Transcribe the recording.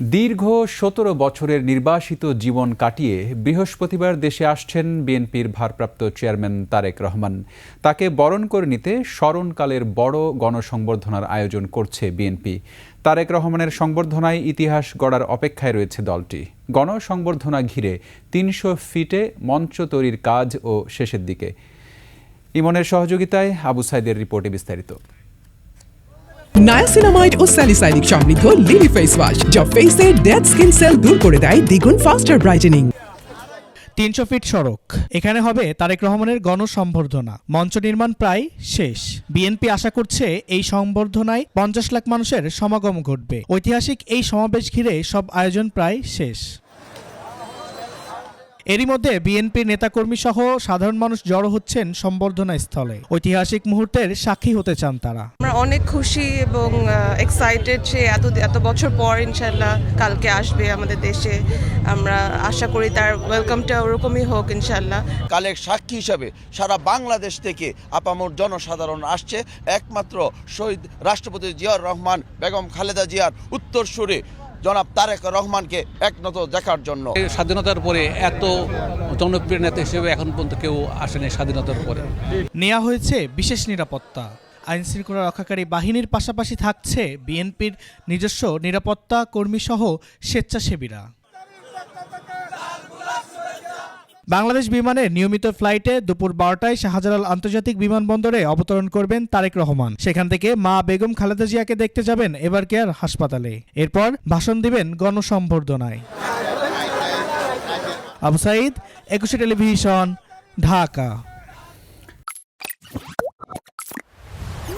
দীর্ঘ ১৭ বছরের নির্বাসিত জীবন কাটিয়ে বৃহস্পতিবার দেশে আসছেন বিএনপির ভারপ্রাপ্ত চেয়ারম্যান তারেক রহমান। তাকে বরণ করে নিতে স্মরণকালের বড় গণসংবর্ধনার আয়োজন করছে বিএনপি। তারেক রহমানের সংবর্ধনায় ইতিহাস গড়ার অপেক্ষায় রয়েছে দলটি। গণসংবর্ধনা ঘিরে ৩০০ ফিটে মঞ্চ তৈরির কাজও শেষের দিকে। ইমনের সহযোগিতায় আবু সাইদের রিপোর্টে বিস্তারিত। নায়াসিনামাইড ও স্যালিসাইলিক সমৃদ্ধ লিলি ফেস ওয়াশ যা ফেসের ডেড স্কিন সেল দূর করে দেয় দ্বিগুণ ফাস্টার ব্রাইটেনিং। ৩০০ ফিট সড়ক, এখানে হবে তারেক রহমানের গণসংবর্ধনা। মঞ্চ নির্মাণ প্রায় শেষ। বিএনপি আশা করছে এই সংবর্ধনায় ৫০ লাখ মানুষের সমাগম ঘটবে। ঐতিহাসিক এই সমাবেশ ঘিরে সব আয়োজন প্রায় শেষ। এরই মধ্যে বিএনপির নেতাকর্মী সহ সাধারণ মানুষ জড়ো হচ্ছেন সংবর্ধনা স্থলে। ঐতিহাসিক মুহূর্তের সাক্ষী হতে চান তারা। আমরা অনেক খুশি এবং এক্সাইটেড যে এত বছর পর ইনশাল্লাহ কালকে আসবে আমাদের দেশে। আমরা আশা করি তার ওয়েলকামটা ওরকমই হোক ইনশাল্লাহ। কালের সাক্ষী হিসাবে সারা বাংলাদেশ থেকে আপামর জনসাধারণ আসছে একমাত্র শহীদ রাষ্ট্রপতি জিয়াউর রহমান, বেগম খালেদা জিয়ার উত্তরসূরি জনাব তারেক রহমানকে একনত দেখার জন্য। স্বাধীনতার পরে এত জনপ্রিয় নেতা হিসেবে এখন পর্যন্ত কেউ আসেনি। স্বাধীনতার পরে নেওয়া হয়েছে বিশেষ নিরাপত্তা। আইন শৃঙ্খলা রক্ষাকারী বাহিনীর পাশাপাশি থাকছে বিএনপির নিজস্ব নিরাপত্তা কর্মী সহ স্বেচ্ছাসেবীরা। বাংলাদেশ বিমানের নিয়মিত ফ্লাইটে দুপুর ১২টায় শাহজালাল আন্তর্জাতিক বিমানবন্দরে অবতরণ করবেন তারেক রহমান। সেখান থেকে মা বেগম খালেদা জিয়াকে দেখতে যাবেন এভার কেয়ার হাসপাতালে। এরপর ভাষণ দিবেন গণসংবর্ধনায়। আবু সাইদ, ২১ টেলিভিশন, ঢাকা।